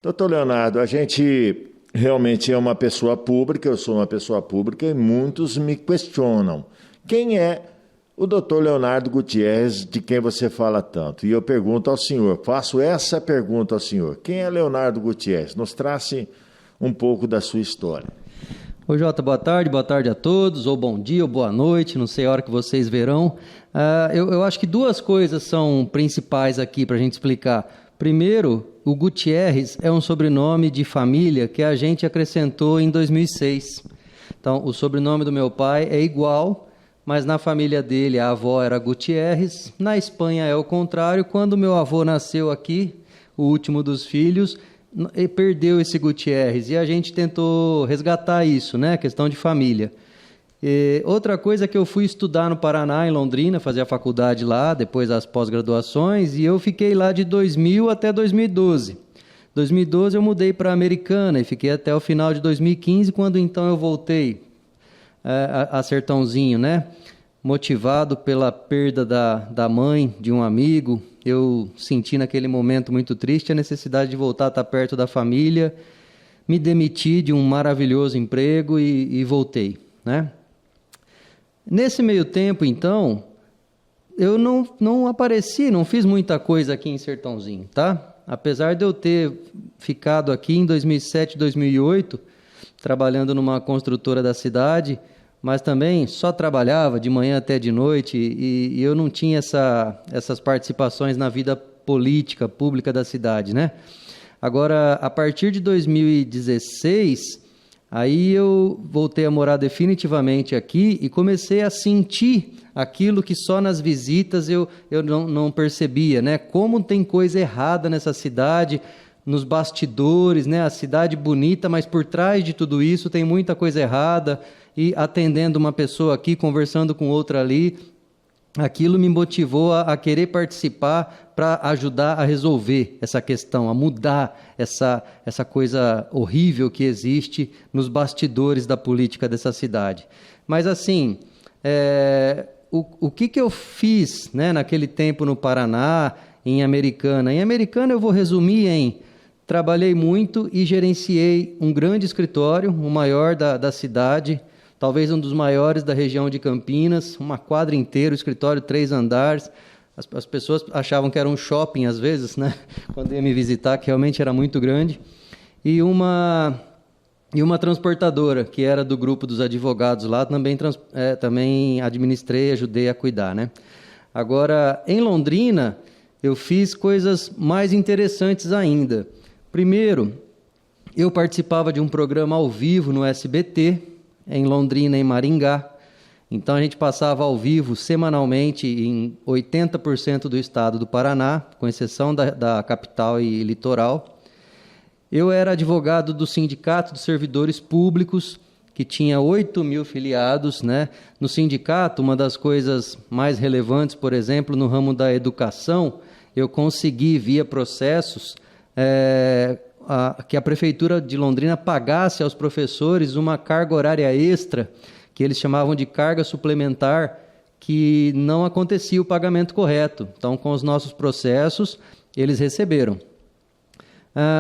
Doutor Leonardo, a gente realmente é uma pessoa pública, eu sou uma pessoa pública e muitos me questionam. Quem é o doutor Leonardo Gutierrez, de quem você fala tanto? E eu pergunto ao senhor, faço essa pergunta ao senhor. Quem é Leonardo Gutierrez? Nos trace um pouco da sua história. Oi, Jota, boa tarde a todos, ou bom dia, ou boa noite, não sei a hora que vocês verão. Eu acho que duas coisas são principais aqui para a gente explicar. Primeiro, o Gutierrez é um sobrenome de família que a gente acrescentou em 2006. Então, o sobrenome do meu pai é igual, mas na família dele a avó era Gutierrez, na Espanha é o contrário. Quando meu avô nasceu aqui, o último dos filhos, perdeu esse Gutierrez e a gente tentou resgatar isso, né? Questão de família. Outra coisa é que eu fui estudar no Paraná, em Londrina, fazer a faculdade lá, depois as pós-graduações, e eu fiquei lá de 2000 até 2012. 2012 eu mudei para Americana e fiquei até o final de 2015, quando então eu voltei a Sertãozinho, né? Motivado pela perda da mãe de um amigo, eu senti naquele momento muito triste a necessidade de voltar a estar perto da família, me demiti de um maravilhoso emprego e voltei, né? Nesse meio tempo, então, eu não apareci, não fiz muita coisa aqui em Sertãozinho, tá? Apesar de eu ter ficado aqui em 2007, 2008, trabalhando numa construtora da cidade, mas também só trabalhava de manhã até de noite e eu não tinha essas participações na vida política, pública da cidade, né? Agora, a partir de 2016... aí eu voltei a morar definitivamente aqui e comecei a sentir aquilo que só nas visitas eu não percebia, né? Como tem coisa errada nessa cidade, nos bastidores, né? A cidade bonita, mas por trás de tudo isso tem muita coisa errada. E atendendo uma pessoa aqui, conversando com outra ali, aquilo me motivou a querer participar para ajudar a resolver essa questão, a mudar essa coisa horrível que existe nos bastidores da política dessa cidade. Mas assim, o que eu fiz, né, naquele tempo no Paraná, em Americana? Em Americana eu vou resumir em: trabalhei muito e gerenciei um grande escritório, o maior da cidade, talvez um dos maiores da região de Campinas, uma quadra inteira, o escritório 3 andares. As pessoas achavam que era um shopping às vezes, né? Quando ia me visitar, que realmente era muito grande. E uma transportadora, que era do grupo dos advogados lá, também administrei, ajudei a cuidar, né? Agora, em Londrina, eu fiz coisas mais interessantes ainda. Primeiro, eu participava de um programa ao vivo no SBT, em Londrina, em Maringá. Então, a gente passava ao vivo semanalmente em 80% do estado do Paraná, com exceção da capital e litoral. Eu era advogado do Sindicato dos Servidores Públicos, que tinha 8.000 filiados, né? No sindicato, uma das coisas mais relevantes, por exemplo, no ramo da educação, eu consegui, via processos, que a Prefeitura de Londrina pagasse aos professores uma carga horária extra, que eles chamavam de carga suplementar, que não acontecia o pagamento correto. Então, com os nossos processos, eles receberam.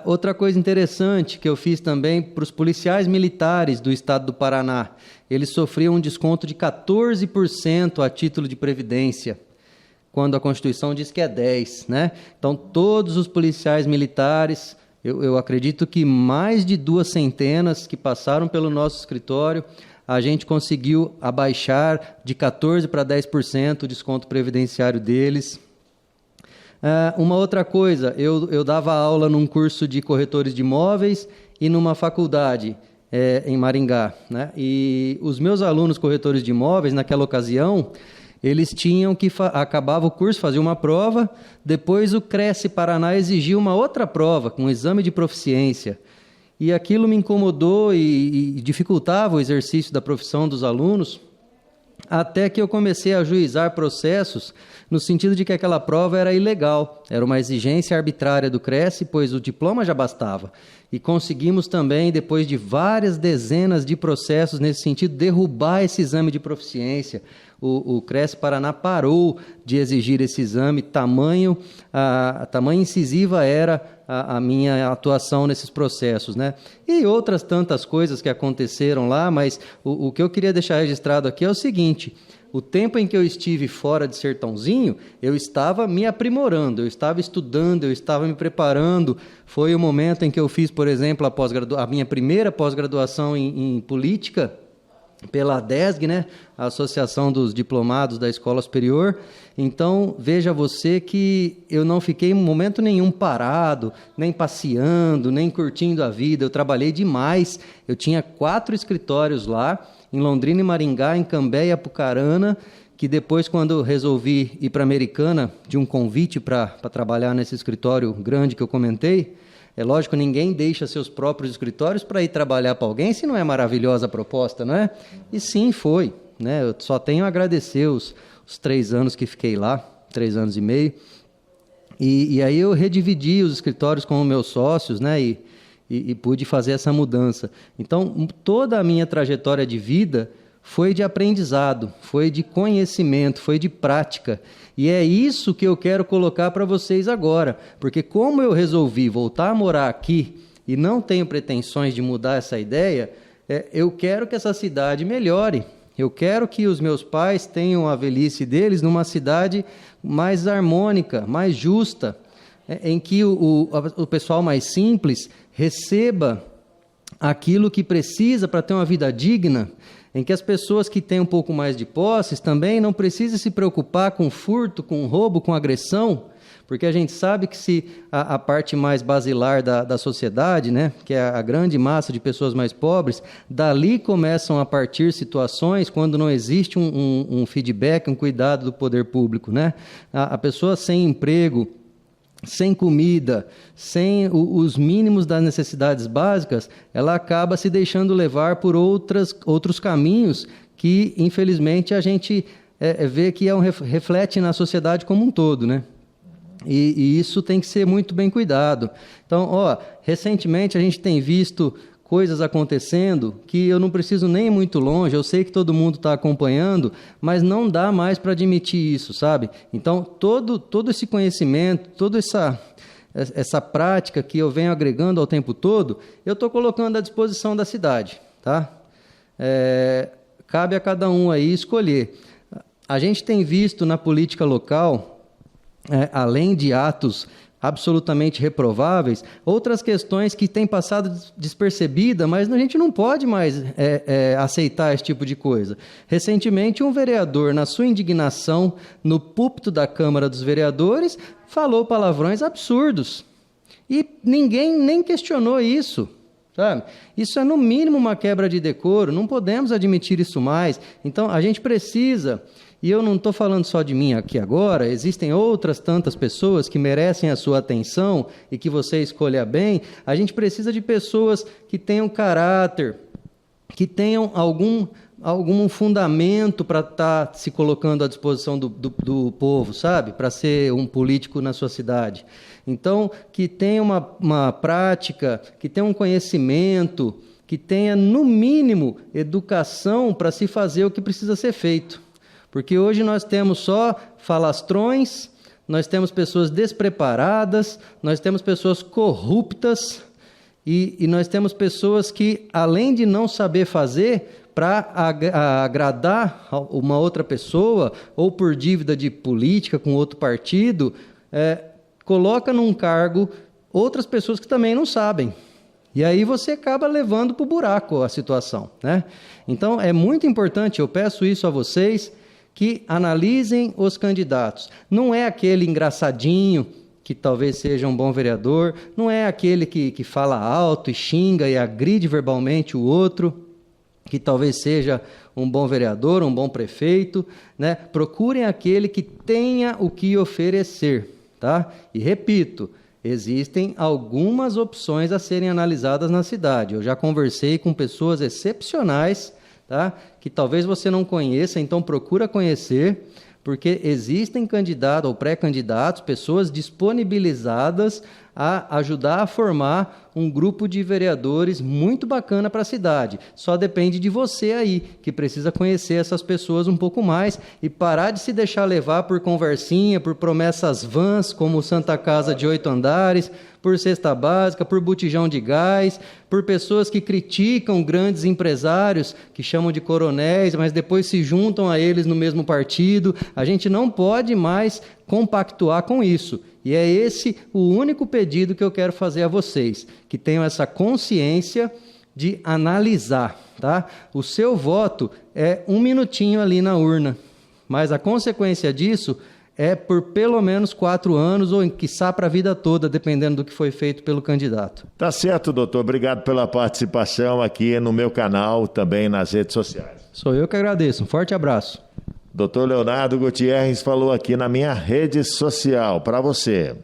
Outra coisa interessante que eu fiz também para os policiais militares do estado do Paraná, eles sofriam um desconto de 14% a título de previdência, quando a Constituição diz que é 10%, né? Então, todos os policiais militares, eu acredito que mais de 200 que passaram pelo nosso escritório, a gente conseguiu abaixar de 14% para 10% o desconto previdenciário deles. Uma outra coisa, eu dava aula num curso de corretores de imóveis e numa faculdade em Maringá, né? E os meus alunos corretores de imóveis, naquela ocasião, eles tinham que acabava o curso, fazia uma prova, depois o Cresce Paraná exigia uma outra prova, com um exame de proficiência. E aquilo me incomodou e dificultava o exercício da profissão dos alunos, até que eu comecei a ajuizar processos no sentido de que aquela prova era ilegal, era uma exigência arbitrária do Cresce, pois o diploma já bastava. E conseguimos também, depois de várias dezenas de processos nesse sentido, derrubar esse exame de proficiência. o Cresce Paraná parou de exigir esse exame, tamanho incisiva era a minha atuação nesses processos, né? E outras tantas coisas que aconteceram lá, mas o que eu queria deixar registrado aqui é o seguinte: o tempo em que eu estive fora de Sertãozinho, eu estava me aprimorando, eu estava estudando, eu estava me preparando. Foi o momento em que eu fiz, por exemplo, a minha primeira pós-graduação em política, pela ADESG, né? A Associação dos Diplomados da Escola Superior. Então, veja você que eu não fiquei em momento nenhum parado, nem passeando, nem curtindo a vida. Eu trabalhei demais. Eu tinha 4 escritórios lá, em Londrina e Maringá, em Cambé e Apucarana, que depois, quando resolvi ir para Americana, de um convite para trabalhar nesse escritório grande que eu comentei, é lógico, ninguém deixa seus próprios escritórios para ir trabalhar para alguém, se não é maravilhosa a proposta, não é? E sim, foi, né? Eu só tenho a agradecer os 3 anos que fiquei lá, 3 anos e meio, e aí eu redividi os escritórios com os meus sócios, né? E pude fazer essa mudança. Então, toda a minha trajetória de vida foi de aprendizado, foi de conhecimento, foi de prática. E é isso que eu quero colocar para vocês agora, porque como eu resolvi voltar a morar aqui e não tenho pretensões de mudar essa ideia, eu quero que essa cidade melhore. Eu quero que os meus pais tenham a velhice deles numa cidade mais harmônica, mais justa, em que o pessoal mais simples receba aquilo que precisa para ter uma vida digna, em que as pessoas que têm um pouco mais de posses também não precisem se preocupar com furto, com roubo, com agressão, porque a gente sabe que se a parte mais basilar da sociedade, né, que é a grande massa de pessoas mais pobres, dali começam a partir situações quando não existe um feedback, um cuidado do poder público, né? A pessoa sem emprego, sem comida, sem os mínimos das necessidades básicas, ela acaba se deixando levar por outros caminhos que, infelizmente, a gente vê que reflete na sociedade como um todo, né? E isso tem que ser muito bem cuidado. Então, recentemente a gente tem visto coisas acontecendo que eu não preciso nem ir muito longe, eu sei que todo mundo está acompanhando, mas não dá mais para admitir isso, sabe? Então, todo esse conhecimento, toda essa prática que eu venho agregando ao tempo todo, eu estou colocando à disposição da cidade, tá? Cabe a cada um aí escolher. A gente tem visto na política local, além de atos absolutamente reprováveis, outras questões que têm passado despercebida, mas a gente não pode mais aceitar esse tipo de coisa. Recentemente, um vereador, na sua indignação, no púlpito da Câmara dos Vereadores, falou palavrões absurdos. E ninguém nem questionou isso, sabe? Isso é, no mínimo, uma quebra de decoro, não podemos admitir isso mais. Então, a gente precisa... E eu não estou falando só de mim aqui agora, existem outras tantas pessoas que merecem a sua atenção e que você escolha bem. A gente precisa de pessoas que tenham caráter, que tenham algum fundamento para estar se colocando à disposição do povo, sabe? Para ser um político na sua cidade. Então, que tenha uma prática, que tenha um conhecimento, que tenha, no mínimo, educação para se fazer o que precisa ser feito. Porque hoje nós temos só falastrões, nós temos pessoas despreparadas, nós temos pessoas corruptas e nós temos pessoas que, além de não saber fazer, para agradar uma outra pessoa ou por dívida de política com outro partido, coloca num cargo outras pessoas que também não sabem. E aí você acaba levando para o buraco a situação, né? Então, é muito importante, eu peço isso a vocês, que analisem os candidatos. Não é aquele engraçadinho que talvez seja um bom vereador, não é aquele que fala alto e xinga e agride verbalmente o outro, que talvez seja um bom vereador, um bom prefeito, né? Procurem aquele que tenha o que oferecer, tá? E repito, existem algumas opções a serem analisadas na cidade. Eu já conversei com pessoas excepcionais, tá? Que talvez você não conheça, então procura conhecer, porque existem candidatos ou pré-candidatos, pessoas disponibilizadas a ajudar a formar um grupo de vereadores muito bacana para a cidade. Só depende de você aí, que precisa conhecer essas pessoas um pouco mais e parar de se deixar levar por conversinha, por promessas vãs, como Santa Casa de 8 andares, por cesta básica, por botijão de gás, por pessoas que criticam grandes empresários, que chamam de coronéis, mas depois se juntam a eles no mesmo partido. A gente não pode mais compactuar com isso. E é esse o único pedido que eu quero fazer a vocês, que tenham essa consciência de analisar, tá? O seu voto é 1 minutinho ali na urna, mas a consequência disso é por pelo menos 4 anos ou, quiçá, para a vida toda, dependendo do que foi feito pelo candidato. Tá certo, doutor. Obrigado pela participação aqui no meu canal, também nas redes sociais. Sou eu que agradeço. Um forte abraço. Doutor Leonardo Gutierrez falou aqui na minha rede social para você.